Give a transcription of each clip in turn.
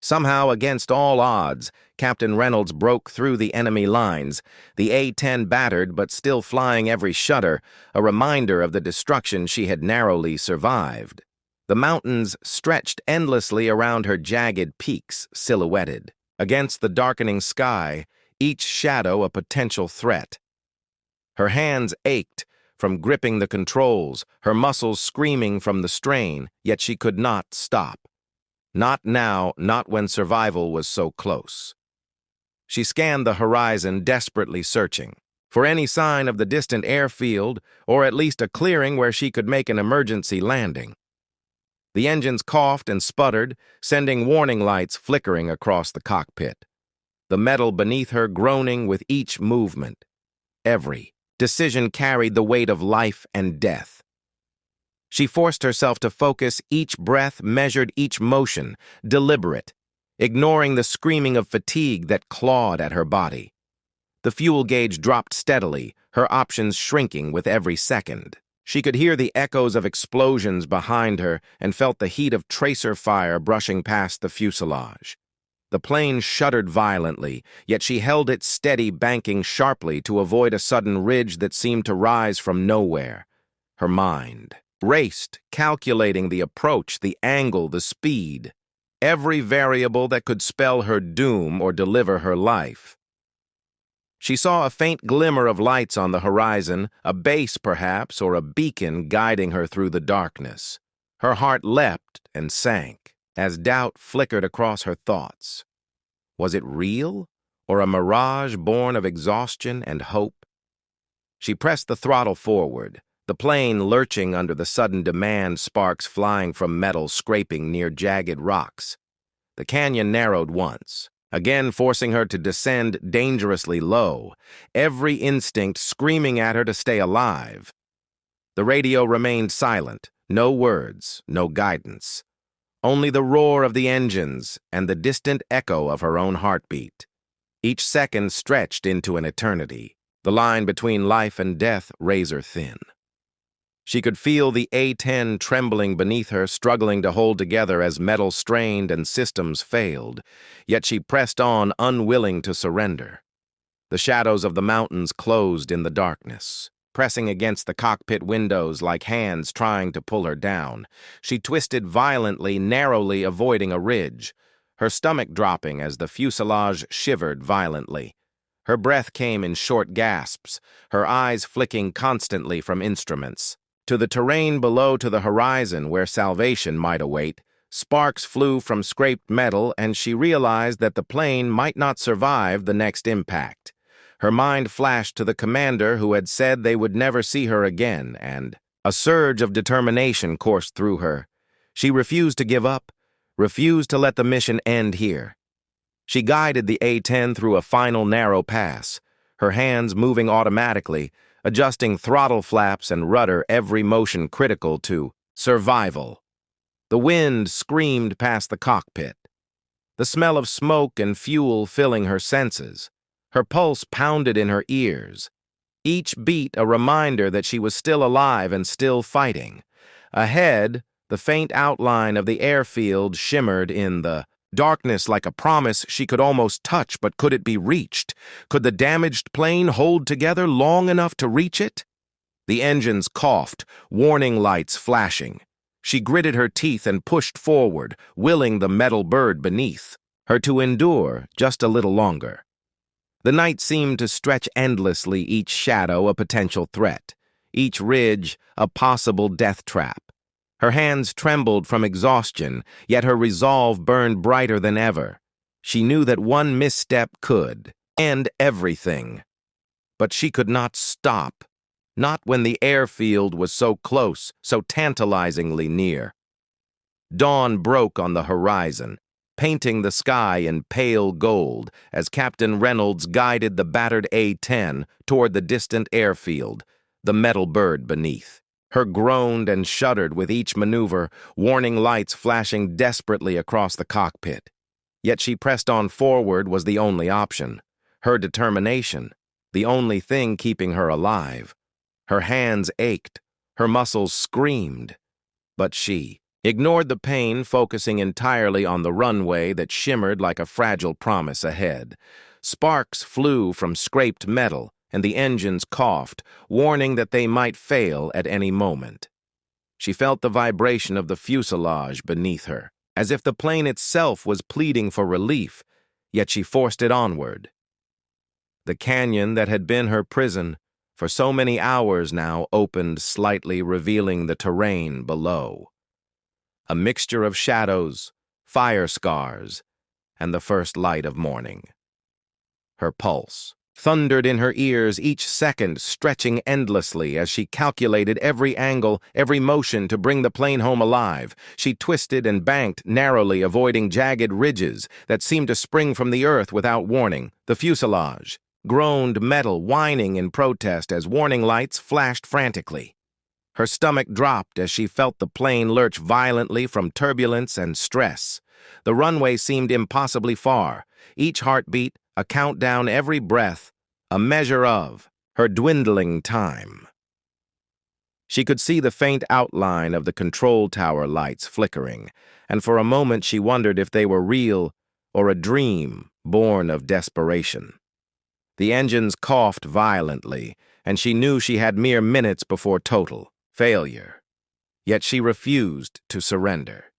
Somehow, against all odds, Captain Reynolds broke through the enemy lines, the A-10 battered but still flying every shutter, a reminder of the destruction she had narrowly survived. The mountains stretched endlessly around her, jagged peaks silhouetted. Against the darkening sky, each shadow a potential threat. Her hands ached from gripping the controls, her muscles screaming from the strain, yet she could not stop. Not now, not when survival was so close. She scanned the horizon, desperately searching for any sign of the distant airfield, or at least a clearing where she could make an emergency landing. The engines coughed and sputtered, sending warning lights flickering across the cockpit. The metal beneath her groaning with each movement. Every decision carried the weight of life and death. She forced herself to focus, each breath measured, each motion deliberate, ignoring the screaming of fatigue that clawed at her body. The fuel gauge dropped steadily, her options shrinking with every second. She could hear the echoes of explosions behind her and felt the heat of tracer fire brushing past the fuselage. The plane shuddered violently, yet she held it steady, banking sharply to avoid a sudden ridge that seemed to rise from nowhere. Her mind raced, calculating the approach, the angle, the speed, every variable that could spell her doom or deliver her life. She saw a faint glimmer of lights on the horizon, a base perhaps, or a beacon guiding her through the darkness. Her heart leapt and sank as doubt flickered across her thoughts. Was it real, or a mirage born of exhaustion and hope? She pressed the throttle forward, the plane lurching under the sudden demand, sparks flying from metal scraping near jagged rocks. The canyon narrowed once, again forcing her to descend dangerously low, every instinct screaming at her to stay alive. The radio remained silent, no words, no guidance. Only the roar of the engines and the distant echo of her own heartbeat. Each second stretched into an eternity, the line between life and death razor thin. She could feel the A-10 trembling beneath her, struggling to hold together as metal strained and systems failed, yet she pressed on, unwilling to surrender. The shadows of the mountains closed in the darkness, pressing against the cockpit windows like hands trying to pull her down. She twisted violently, narrowly avoiding a ridge, her stomach dropping as the fuselage shivered violently. Her breath came in short gasps, her eyes flicking constantly from instruments. To the terrain below, to the horizon where salvation might await, sparks flew from scraped metal, and she realized that the plane might not survive the next impact. Her mind flashed to the commander who had said they would never see her again, and a surge of determination coursed through her. She refused to give up, refused to let the mission end here. She guided the A-10 through a final narrow pass, her hands moving automatically, adjusting throttle flaps and rudder, every motion critical to survival. The wind screamed past the cockpit, the smell of smoke and fuel filling her senses. Her pulse pounded in her ears, each beat a reminder that she was still alive and still fighting. Ahead, the faint outline of the airfield shimmered in the darkness like a promise she could almost touch, but could it be reached? Could the damaged plane hold together long enough to reach it? The engines coughed, warning lights flashing. She gritted her teeth and pushed forward, willing the metal bird beneath her to endure just a little longer. The night seemed to stretch endlessly, each shadow a potential threat, each ridge a possible death trap. Her hands trembled from exhaustion, yet her resolve burned brighter than ever. She knew that one misstep could end everything. But she could not stop, not when the airfield was so close, so tantalizingly near. Dawn broke on the horizon, painting the sky in pale gold as Captain Reynolds guided the battered A-10 toward the distant airfield, the metal bird beneath. Her groaned and shuddered with each maneuver, warning lights flashing desperately across the cockpit. Yet she pressed on forward was the only option. Her determination, the only thing keeping her alive. Her hands ached, her muscles screamed. But she ignored the pain, focusing entirely on the runway that shimmered like a fragile promise ahead. Sparks flew from scraped metal, and the engines coughed, warning that they might fail at any moment. She felt the vibration of the fuselage beneath her, as if the plane itself was pleading for relief, yet she forced it onward. The canyon that had been her prison for so many hours now opened slightly, revealing the terrain below. A mixture of shadows, fire scars, and the first light of morning. Her pulse thundered in her ears, each second stretching endlessly as she calculated every angle, every motion to bring the plane home alive. She twisted and banked narrowly, avoiding jagged ridges that seemed to spring from the earth without warning. The fuselage groaned metal, whining in protest as warning lights flashed frantically. Her stomach dropped as she felt the plane lurch violently from turbulence and stress. The runway seemed impossibly far, each heartbeat a countdown, every breath a measure of her dwindling time. She could see the faint outline of the control tower lights flickering, and for a moment she wondered if they were real or a dream born of desperation. The engines coughed violently, and she knew she had mere minutes before total failure. Yet she refused to surrender.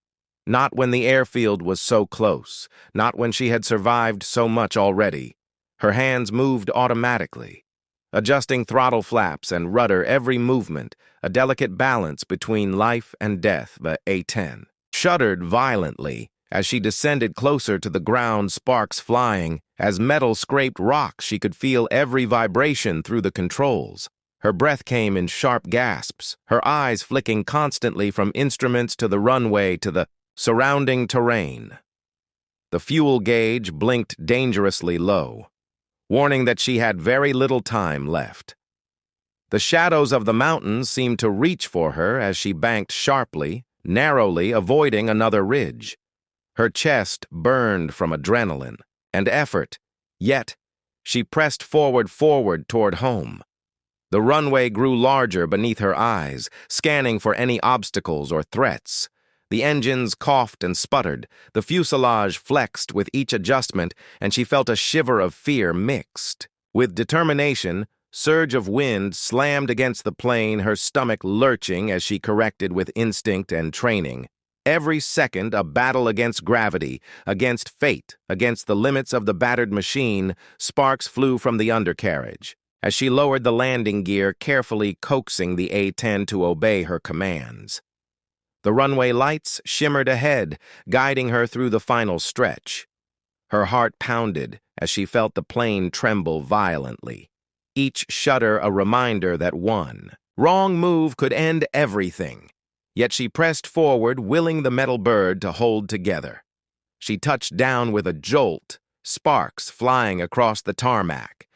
Not when the airfield was so close, not when she had survived so much already. Her hands moved automatically, adjusting throttle flaps and rudder every movement, a delicate balance between life and death. The A-10 shuddered violently as she descended closer to the ground, sparks flying. As metal scraped rocks, she could feel every vibration through the controls. Her breath came in sharp gasps, her eyes flicking constantly from instruments to the runway to the surrounding terrain. The fuel gauge blinked dangerously low, warning that she had very little time left. The shadows of the mountains seemed to reach for her as she banked sharply, narrowly, avoiding another ridge. Her chest burned from adrenaline and effort, yet she pressed forward toward home. The runway grew larger beneath her eyes, scanning for any obstacles or threats. The engines coughed and sputtered, the fuselage flexed with each adjustment, and she felt a shiver of fear mixed with determination. Surge of wind slammed against the plane, her stomach lurching as she corrected with instinct and training. Every second a battle against gravity, against fate, against the limits of the battered machine. Sparks flew from the undercarriage as she lowered the landing gear, carefully coaxing the A-10 to obey her commands. The runway lights shimmered ahead, guiding her through the final stretch. Her heart pounded as she felt the plane tremble violently, each shudder a reminder that one wrong move could end everything. Yet she pressed forward, willing the metal bird to hold together. She touched down with a jolt, sparks flying across the tarmac.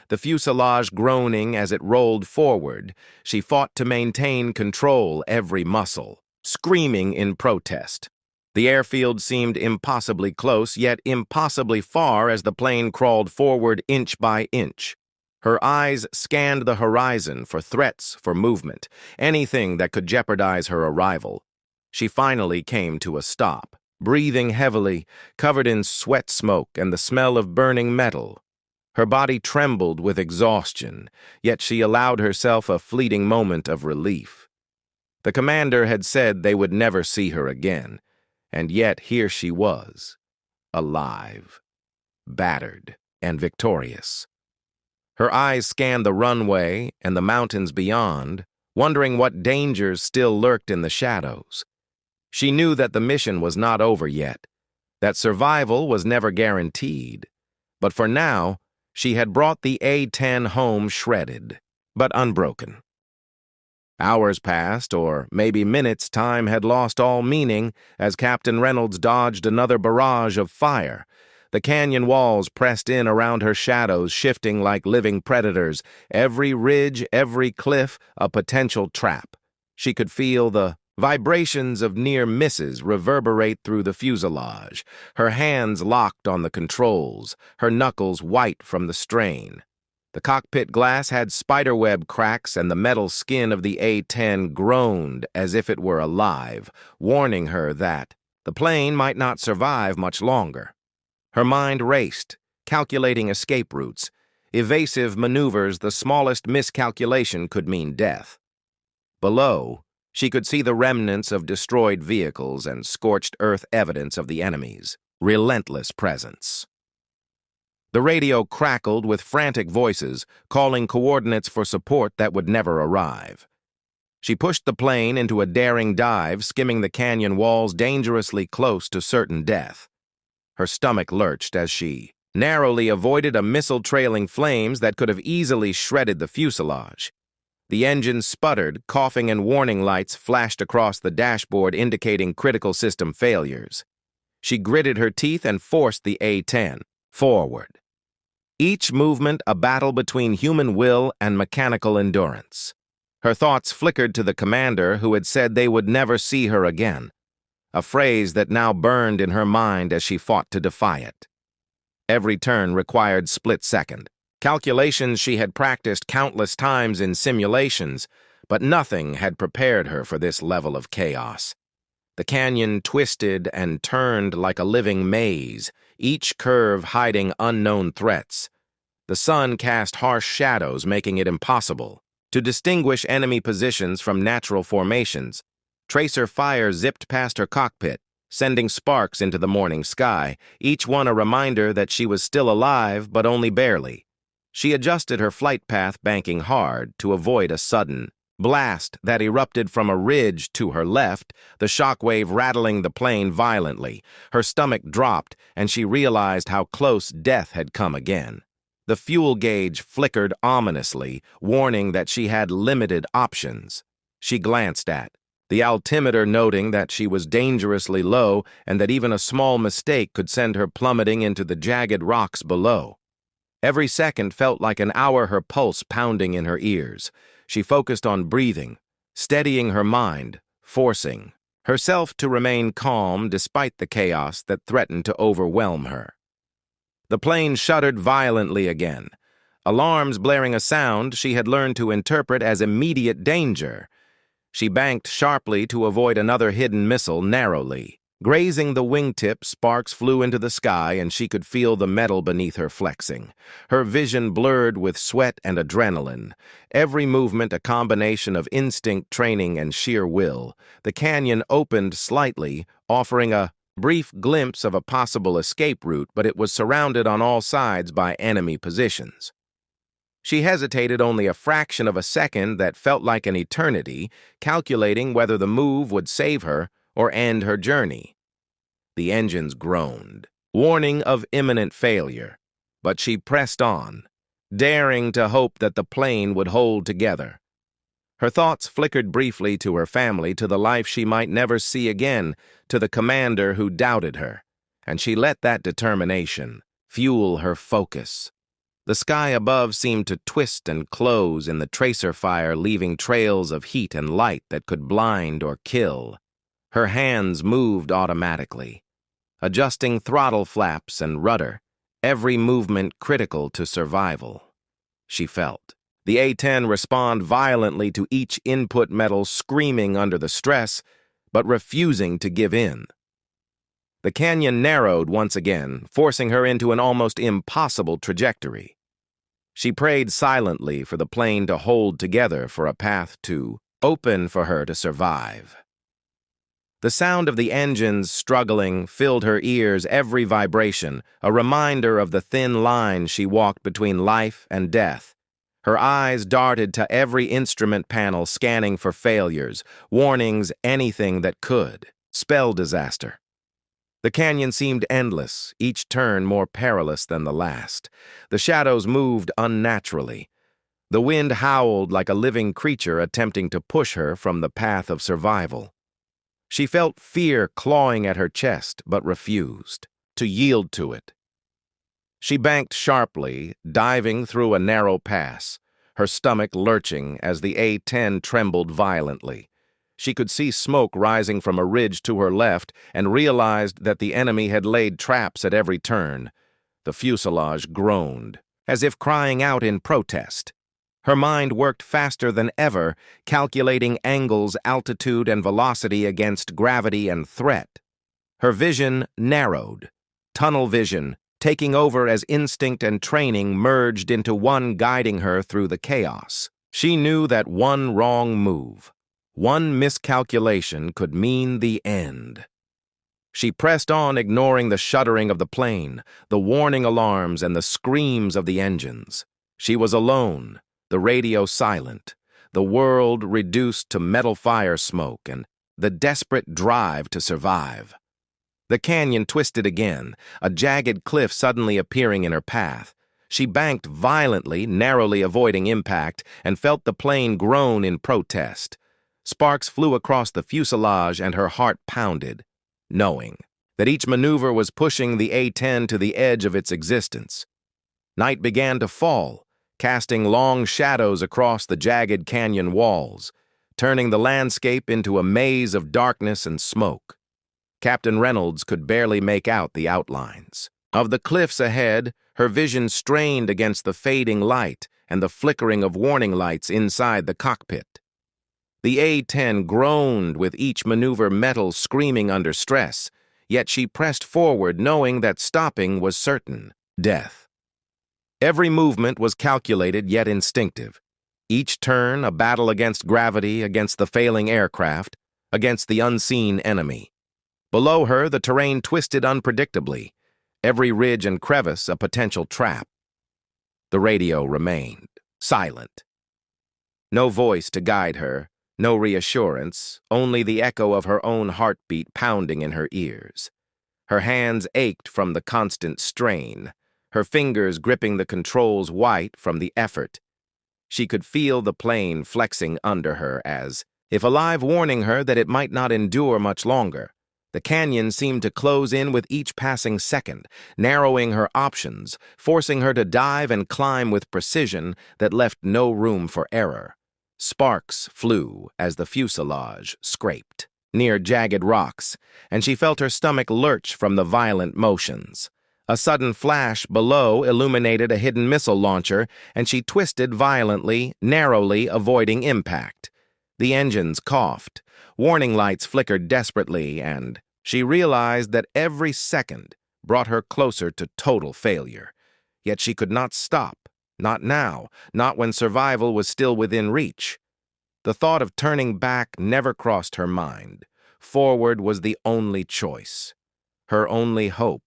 The fuselage groaning as it rolled forward, she fought to maintain control, every muscle screaming in protest. The airfield seemed impossibly close, yet impossibly far as the plane crawled forward inch by inch. Her eyes scanned the horizon for threats, for movement, anything that could jeopardize her arrival. She finally came to a stop, breathing heavily, covered in sweat smoke and the smell of burning metal. Her body trembled with exhaustion, yet she allowed herself a fleeting moment of relief. The commander had said they would never see her again, and yet here she was, alive, battered, and victorious. Her eyes scanned the runway and the mountains beyond, wondering what dangers still lurked in the shadows. She knew that the mission was not over yet, that survival was never guaranteed. But for now, she had brought the A-10 home shredded, but unbroken. Hours passed, or maybe minutes. Time had lost all meaning as Captain Reynolds dodged another barrage of fire. The canyon walls pressed in around her, shadows shifting like living predators, every ridge, every cliff, a potential trap. She could feel the vibrations of near misses reverberate through the fuselage, her hands locked on the controls, her knuckles white from the strain. The cockpit glass had spiderweb cracks, and the metal skin of the A-10 groaned as if it were alive, warning her that the plane might not survive much longer. Her mind raced, calculating escape routes, evasive maneuvers. The smallest miscalculation could mean death. Below, she could see the remnants of destroyed vehicles and scorched earth evidence of the enemy's relentless presence. The radio crackled with frantic voices, calling coordinates for support that would never arrive. She pushed the plane into a daring dive, skimming the canyon walls dangerously close to certain death. Her stomach lurched as she narrowly avoided a missile trailing flames that could have easily shredded the fuselage. The engine sputtered, coughing, and warning lights flashed across the dashboard indicating critical system failures. She gritted her teeth and forced the A-10 forward. Each movement a battle between human will and mechanical endurance. Her thoughts flickered to the commander who had said they would never see her again, a phrase that now burned in her mind as she fought to defy it. Every turn required split-second calculations she had practiced countless times in simulations, but nothing had prepared her for this level of chaos. The canyon twisted and turned like a living maze, each curve hiding unknown threats. The sun cast harsh shadows, making it impossible to distinguish enemy positions from natural formations. Tracer fire zipped past her cockpit, sending sparks into the morning sky, each one a reminder that she was still alive, but only barely. She adjusted her flight path, banking hard to avoid a sudden blast that erupted from a ridge to her left, the shockwave rattling the plane violently. Her stomach dropped, and she realized how close death had come again. The fuel gauge flickered ominously, warning that she had limited options. She glanced at the altimeter, noting that she was dangerously low and that even a small mistake could send her plummeting into the jagged rocks below. Every second felt like an hour, her pulse pounding in her ears. She focused on breathing, steadying her mind, forcing herself to remain calm despite the chaos that threatened to overwhelm her. The plane shuddered violently again, alarms blaring a sound she had learned to interpret as immediate danger. She banked sharply to avoid another hidden missile narrowly. Grazing the wingtip, sparks flew into the sky, and she could feel the metal beneath her flexing. Her vision blurred with sweat and adrenaline. Every movement a combination of instinct, training, and sheer will. The canyon opened slightly, offering a brief glimpse of a possible escape route, but it was surrounded on all sides by enemy positions. She hesitated only a fraction of a second that felt like an eternity, calculating whether the move would save her or end her journey. The engines groaned, warning of imminent failure, but she pressed on, daring to hope that the plane would hold together. Her thoughts flickered briefly to her family, to the life she might never see again, to the commander who doubted her, and she let that determination fuel her focus. The sky above seemed to twist and close in the tracer fire, leaving trails of heat and light that could blind or kill. Her hands moved automatically, adjusting throttle flaps and rudder, every movement critical to survival. She felt the A-10 respond violently to each input metal, screaming under the stress, but refusing to give in. The canyon narrowed once again, forcing her into an almost impossible trajectory. She prayed silently for the plane to hold together, for a path to open for her to survive. The sound of the engines struggling filled her ears, every vibration, a reminder of the thin line she walked between life and death. Her eyes darted to every instrument panel, scanning for failures, warnings, anything that could spell disaster. The canyon seemed endless, each turn more perilous than the last. The shadows moved unnaturally. The wind howled like a living creature attempting to push her from the path of survival. She felt fear clawing at her chest, but refused to yield to it. She banked sharply, diving through a narrow pass, her stomach lurching as the A-10 trembled violently. She could see smoke rising from a ridge to her left and realized that the enemy had laid traps at every turn. The fuselage groaned, as if crying out in protest. Her mind worked faster than ever, calculating angles, altitude, and velocity against gravity and threat. Her vision narrowed, tunnel vision, taking over as instinct and training merged into one guiding her through the chaos. She knew that one wrong move, one miscalculation could mean the end. She pressed on, ignoring the shuddering of the plane, the warning alarms, and the screams of the engines. She was alone, the radio silent, the world reduced to metal fire smoke, and the desperate drive to survive. The canyon twisted again, a jagged cliff suddenly appearing in her path. She banked violently, narrowly avoiding impact, and felt the plane groan in protest. Sparks flew across the fuselage and her heart pounded, knowing that each maneuver was pushing the A-10 to the edge of its existence. Night began to fall, casting long shadows across the jagged canyon walls, turning the landscape into a maze of darkness and smoke. Captain Reynolds could barely make out the outlines. Of the cliffs ahead, her vision strained against the fading light and the flickering of warning lights inside the cockpit. The A-10 groaned with each maneuver, metal screaming under stress, yet she pressed forward knowing that stopping was certain death. Every movement was calculated yet instinctive. Each turn a battle against gravity, against the failing aircraft, against the unseen enemy. Below her, the terrain twisted unpredictably, every ridge and crevice a potential trap. The radio remained silent. No voice to guide her, no reassurance, only the echo of her own heartbeat pounding in her ears. Her hands ached from the constant strain, her fingers gripping the controls white from the effort. She could feel the plane flexing under her as if alive, warning her that it might not endure much longer. The canyon seemed to close in with each passing second, narrowing her options, forcing her to dive and climb with precision that left no room for error. Sparks flew as the fuselage scraped near jagged rocks, and she felt her stomach lurch from the violent motions. A sudden flash below illuminated a hidden missile launcher, and she twisted violently, narrowly avoiding impact. The engines coughed. Warning lights flickered desperately, and she realized that every second brought her closer to total failure. Yet she could not stop, not now, not when survival was still within reach. The thought of turning back never crossed her mind. Forward was the only choice, her only hope.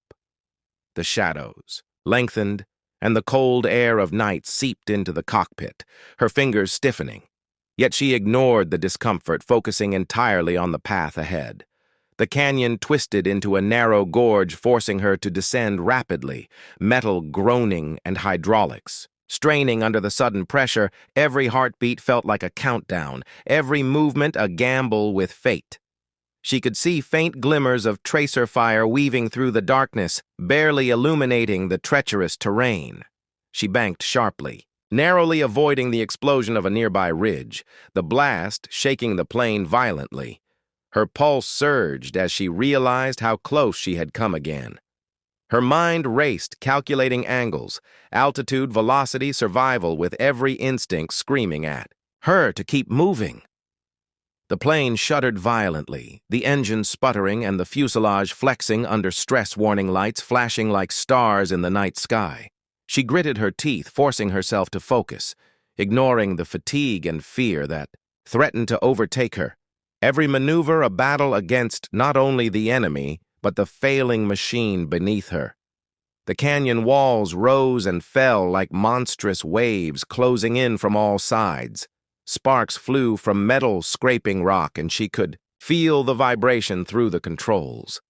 The shadows lengthened, and the cold air of night seeped into the cockpit, her fingers stiffening. Yet she ignored the discomfort, focusing entirely on the path ahead. The canyon twisted into a narrow gorge, forcing her to descend rapidly, metal groaning and hydraulics. Straining under the sudden pressure, every heartbeat felt like a countdown, every movement a gamble with fate. She could see faint glimmers of tracer fire weaving through the darkness, barely illuminating the treacherous terrain. She banked sharply, narrowly avoiding the explosion of a nearby ridge, the blast shaking the plane violently. Her pulse surged as she realized how close she had come again. Her mind raced, calculating angles, altitude, velocity, survival, with every instinct screaming at her to keep moving. The plane shuddered violently, the engine sputtering and the fuselage flexing under stress warning lights flashing like stars in the night sky. She gritted her teeth, forcing herself to focus, ignoring the fatigue and fear that threatened to overtake her. Every maneuver a battle against not only the enemy, but the failing machine beneath her. The canyon walls rose and fell like monstrous waves closing in from all sides. Sparks flew from metal scraping rock, and she could feel the vibration through the controls.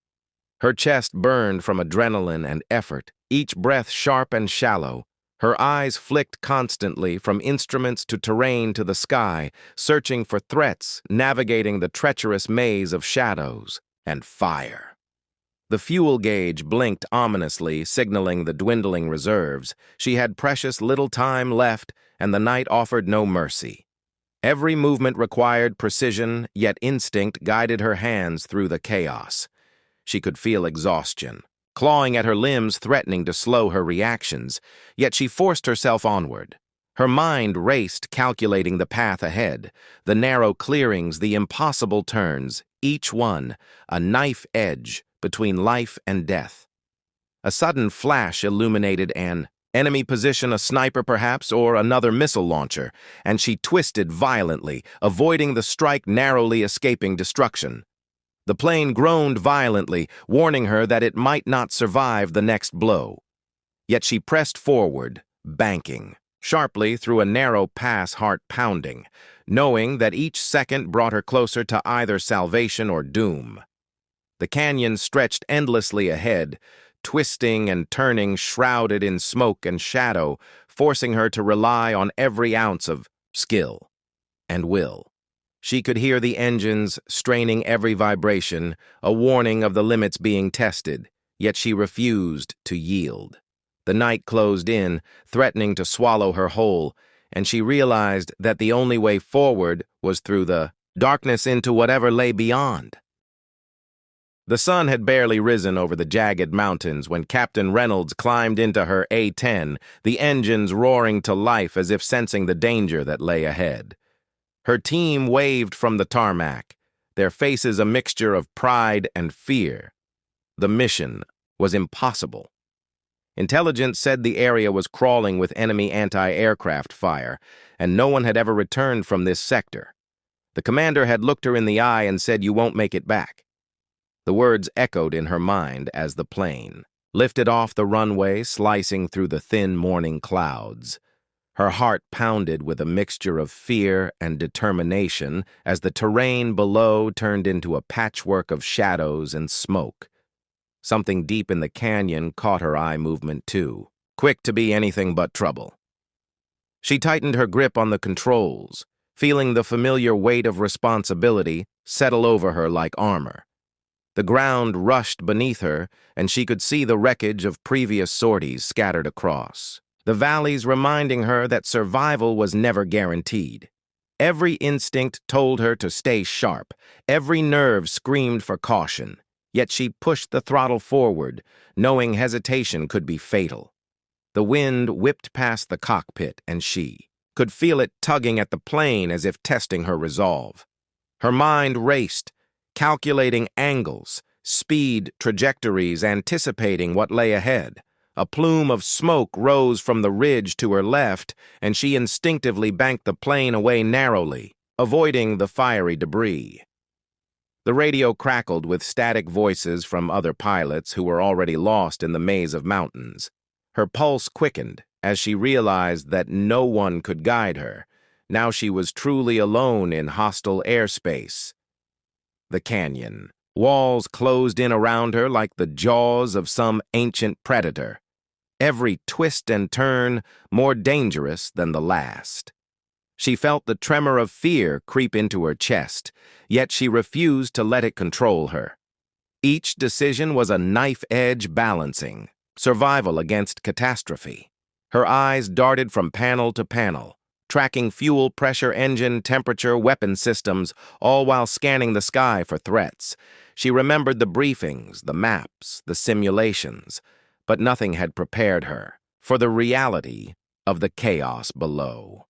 Her chest burned from adrenaline and effort, each breath sharp and shallow. Her eyes flicked constantly from instruments to terrain to the sky, searching for threats, navigating the treacherous maze of shadows and fire. The fuel gauge blinked ominously, signaling the dwindling reserves. She had precious little time left, and the night offered no mercy. Every movement required precision, yet instinct guided her hands through the chaos. She could feel exhaustion, clawing at her limbs, threatening to slow her reactions, yet she forced herself onward. Her mind raced, calculating the path ahead, the narrow clearings, the impossible turns, each one a knife edge between life and death. A sudden flash illuminated an enemy position, a sniper perhaps, or another missile launcher, and she twisted violently, avoiding the strike, narrowly escaping destruction. The plane groaned violently, warning her that it might not survive the next blow. Yet she pressed forward, banking sharply through a narrow pass, heart pounding, knowing that each second brought her closer to either salvation or doom. The canyon stretched endlessly ahead, twisting and turning, shrouded in smoke and shadow, forcing her to rely on every ounce of skill and will. She could hear the engines straining every vibration, a warning of the limits being tested, yet she refused to yield. The night closed in, threatening to swallow her whole, and she realized that the only way forward was through the darkness into whatever lay beyond. The sun had barely risen over the jagged mountains when Captain Reynolds climbed into her A-10, the engines roaring to life as if sensing the danger that lay ahead. Her team waved from the tarmac, their faces a mixture of pride and fear. The mission was impossible. Intelligence said the area was crawling with enemy anti-aircraft fire, and no one had ever returned from this sector. The commander had looked her in the eye and said, "You won't make it back." The words echoed in her mind as the plane lifted off the runway, slicing through the thin morning clouds. Her heart pounded with a mixture of fear and determination as the terrain below turned into a patchwork of shadows and smoke. Something deep in the canyon caught her eye movement too, quick to be anything but trouble. She tightened her grip on the controls, feeling the familiar weight of responsibility settle over her like armor. The ground rushed beneath her, and she could see the wreckage of previous sorties scattered across, the valleys reminding her that survival was never guaranteed. Every instinct told her to stay sharp, every nerve screamed for caution. Yet she pushed the throttle forward, knowing hesitation could be fatal. The wind whipped past the cockpit, and she could feel it tugging at the plane as if testing her resolve. Her mind raced, calculating angles, speed, trajectories, anticipating what lay ahead. A plume of smoke rose from the ridge to her left, and she instinctively banked the plane away narrowly, avoiding the fiery debris. The radio crackled with static voices from other pilots who were already lost in the maze of mountains. Her pulse quickened as she realized that no one could guide her. Now she was truly alone in hostile airspace. The canyon. Walls closed in around her like the jaws of some ancient predator. Every twist and turn more dangerous than the last. She felt the tremor of fear creep into her chest, yet she refused to let it control her. Each decision was a knife-edge balancing, survival against catastrophe. Her eyes darted from panel to panel, tracking fuel pressure, engine temperature, weapon systems, all while scanning the sky for threats. She remembered the briefings, the maps, the simulations, but nothing had prepared her for the reality of the chaos below.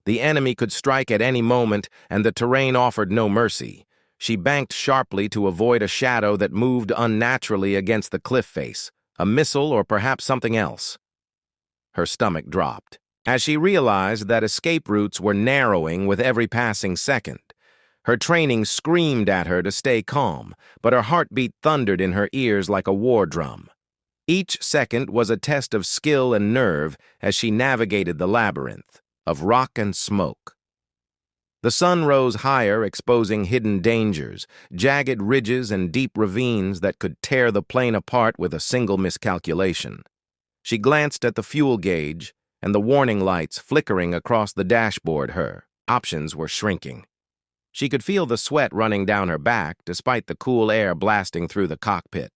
The enemy could strike at any moment, and the terrain offered no mercy. She banked sharply to avoid a shadow that moved unnaturally against the cliff face, a missile or perhaps something else. Her stomach dropped as she realized that escape routes were narrowing with every passing second. Her training screamed at her to stay calm, but her heartbeat thundered in her ears like a war drum. Each second was a test of skill and nerve as she navigated the labyrinth of rock and smoke. The sun rose higher, exposing hidden dangers, jagged ridges and deep ravines that could tear the plane apart with a single miscalculation. She glanced at the fuel gauge and the warning lights flickering across the dashboard. Her options were shrinking. She could feel the sweat running down her back despite the cool air blasting through the cockpit.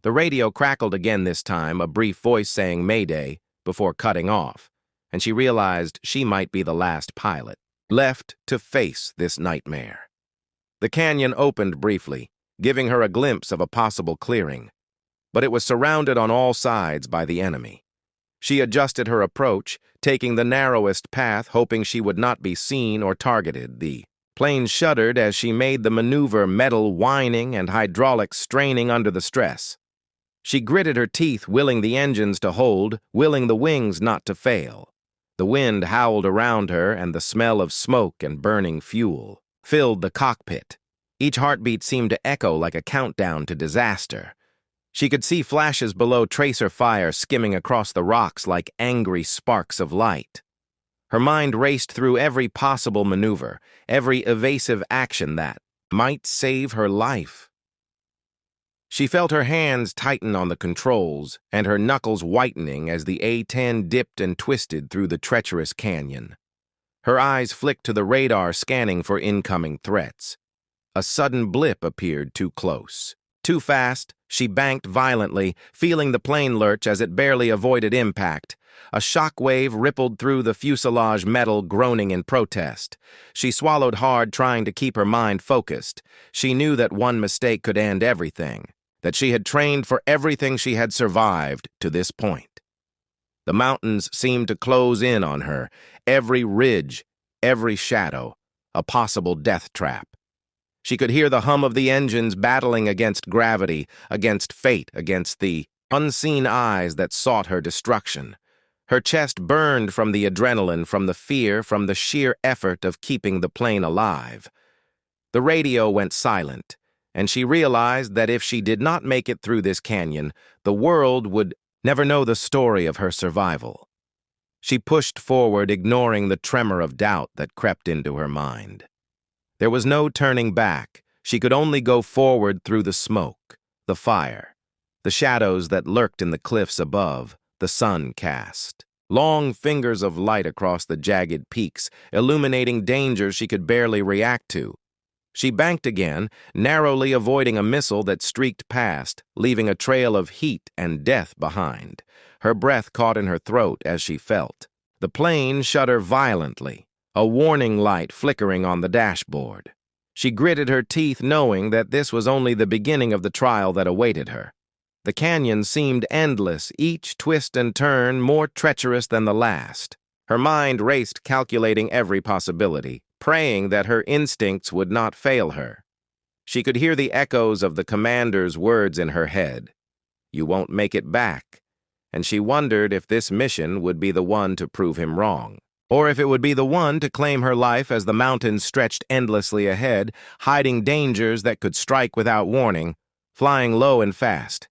The radio crackled again this time, a brief voice saying "Mayday" before cutting off, and she realized she might be the last pilot left to face this nightmare. The canyon opened briefly, giving her a glimpse of a possible clearing. but it was surrounded on all sides by the enemy. She adjusted her approach, taking the narrowest path, hoping she would not be seen or targeted. The plane shuddered as she made the maneuver, metal whining and hydraulics straining under the stress. She gritted her teeth, willing the engines to hold, willing the wings not to fail. The wind howled around her, and the smell of smoke and burning fuel filled the cockpit. Each heartbeat seemed to echo like a countdown to disaster. She could see flashes below, tracer fire skimming across the rocks like angry sparks of light. Her mind raced through every possible maneuver, every evasive action that might save her life. She felt her hands tighten on the controls and her knuckles whitening as the A-10 dipped and twisted through the treacherous canyon. Her eyes flicked to the radar, scanning for incoming threats. A sudden blip appeared too close. Too fast, she banked violently, feeling the plane lurch as it barely avoided impact. A shock wave rippled through the fuselage metal, groaning in protest. She swallowed hard, trying to keep her mind focused. She knew that one mistake could end everything, that she had trained for everything she had survived to this point. The mountains seemed to close in on her, every ridge, every shadow, a possible death trap. She could hear the hum of the engines battling against gravity, against fate, against the unseen eyes that sought her destruction. Her chest burned from the adrenaline, from the fear, from the sheer effort of keeping the plane alive. The radio went silent, and she realized that if she did not make it through this canyon, the world would never know the story of her survival. She pushed forward, ignoring the tremor of doubt that crept into her mind. There was no turning back. She could only go forward through the smoke, the fire, the shadows that lurked in the cliffs above. The sun cast long fingers of light across the jagged peaks, illuminating dangers she could barely react to. She banked again, narrowly avoiding a missile that streaked past, leaving a trail of heat and death behind. Her breath caught in her throat as she felt the plane shudder violently, a warning light flickering on the dashboard. She gritted her teeth, knowing that this was only the beginning of the trial that awaited her. The canyon seemed endless, each twist and turn more treacherous than the last. Her mind raced, calculating every possibility, praying that her instincts would not fail her. She could hear the echoes of the commander's words in her head. "You won't make it back." And she wondered if this mission would be the one to prove him wrong, or if it would be the one to claim her life as the mountains stretched endlessly ahead, hiding dangers that could strike without warning, flying low and fast.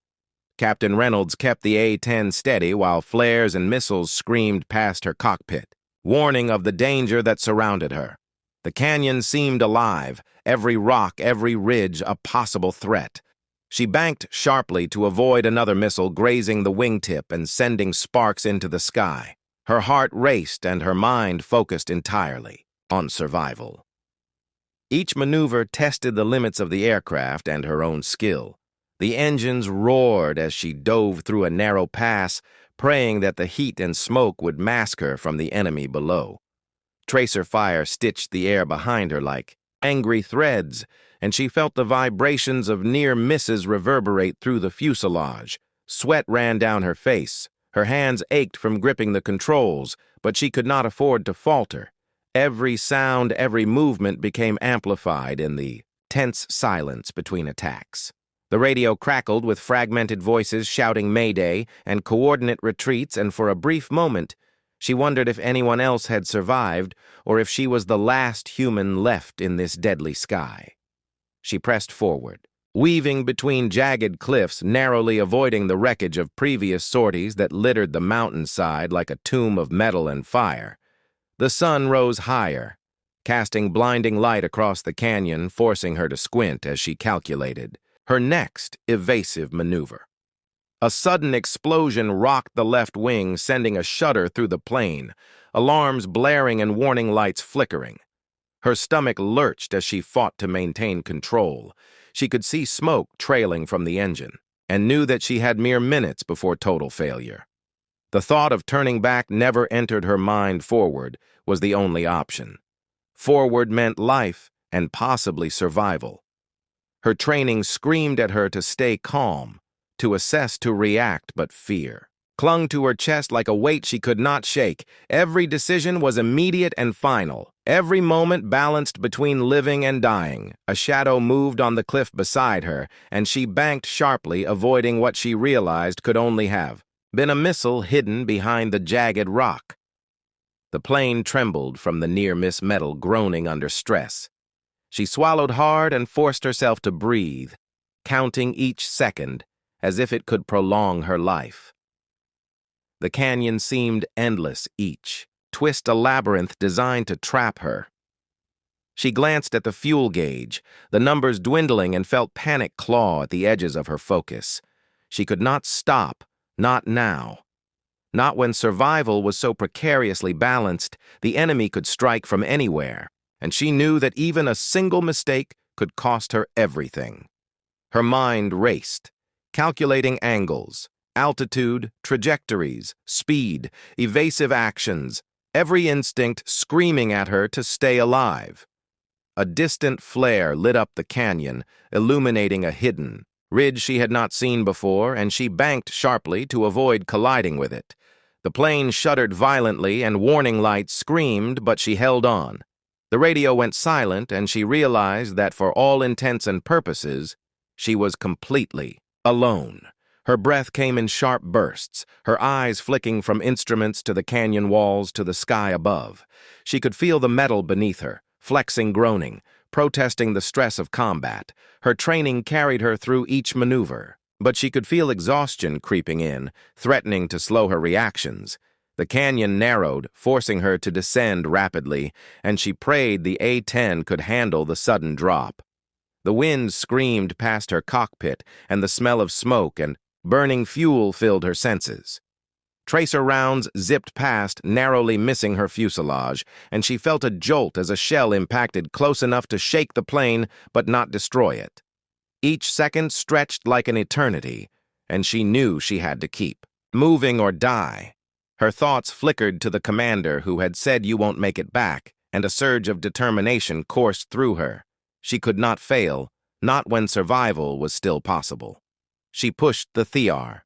Captain Reynolds kept the A-10 steady while flares and missiles screamed past her cockpit, warning of the danger that surrounded her. The canyon seemed alive, every rock, every ridge a possible threat. She banked sharply to avoid another missile grazing the wingtip and sending sparks into the sky. Her heart raced and her mind focused entirely on survival. Each maneuver tested the limits of the aircraft and her own skill. The engines roared as she dove through a narrow pass, praying that the heat and smoke would mask her from the enemy below. Tracer fire stitched the air behind her like angry threads, and she felt the vibrations of near misses reverberate through the fuselage. Sweat ran down her face. Her hands ached from gripping the controls, but she could not afford to falter. Every sound, every movement became amplified in the tense silence between attacks. The radio crackled with fragmented voices shouting Mayday and coordinate retreats, and for a brief moment, she wondered if anyone else had survived or if she was the last human left in this deadly sky. She pressed forward, weaving between jagged cliffs, narrowly avoiding the wreckage of previous sorties that littered the mountainside like a tomb of metal and fire. The sun rose higher, casting blinding light across the canyon, forcing her to squint as she calculated her next evasive maneuver. A sudden explosion rocked the left wing, sending a shudder through the plane, alarms blaring and warning lights flickering. Her stomach lurched as she fought to maintain control. She could see smoke trailing from the engine, and knew that she had mere minutes before total failure. The thought of turning back never entered her mind. Forward was the only option. Forward meant life and possibly survival. Her training screamed at her to stay calm, to assess, to react, but fear clung to her chest like a weight she could not shake. Every decision was immediate and final. Every moment balanced between living and dying. A shadow moved on the cliff beside her, and she banked sharply, avoiding what she realized could only have been a missile hidden behind the jagged rock. The plane trembled from the near-miss metal, groaning under stress. She swallowed hard and forced herself to breathe, counting each second as if it could prolong her life. The canyon seemed endless, each twist a labyrinth designed to trap her. She glanced at the fuel gauge, the numbers dwindling, and felt panic claw at the edges of her focus. She could not stop, not now. Not when survival was so precariously balanced. The enemy could strike from anywhere, and she knew that even a single mistake could cost her everything. Her mind raced, calculating angles, altitude, trajectories, speed, evasive actions, every instinct screaming at her to stay alive. A distant flare lit up the canyon, illuminating a hidden ridge she had not seen before, and she banked sharply to avoid colliding with it. The plane shuddered violently and warning lights screamed, but she held on. The radio went silent, and she realized that for all intents and purposes, she was completely alone. Her breath came in sharp bursts, her eyes flicking from instruments to the canyon walls to the sky above. She could feel the metal beneath her, flexing, groaning, protesting the stress of combat. Her training carried her through each maneuver, but she could feel exhaustion creeping in, threatening to slow her reactions. The canyon narrowed, forcing her to descend rapidly, and she prayed the A-10 could handle the sudden drop. The wind screamed past her cockpit, and the smell of smoke and burning fuel filled her senses. Tracer rounds zipped past, narrowly missing her fuselage, and she felt a jolt as a shell impacted close enough to shake the plane but not destroy it. Each second stretched like an eternity, and she knew she had to keep moving or die. Her thoughts flickered to the commander who had said "you won't make it back," and a surge of determination coursed through her. She could not fail, not when survival was still possible. She pushed the Thear,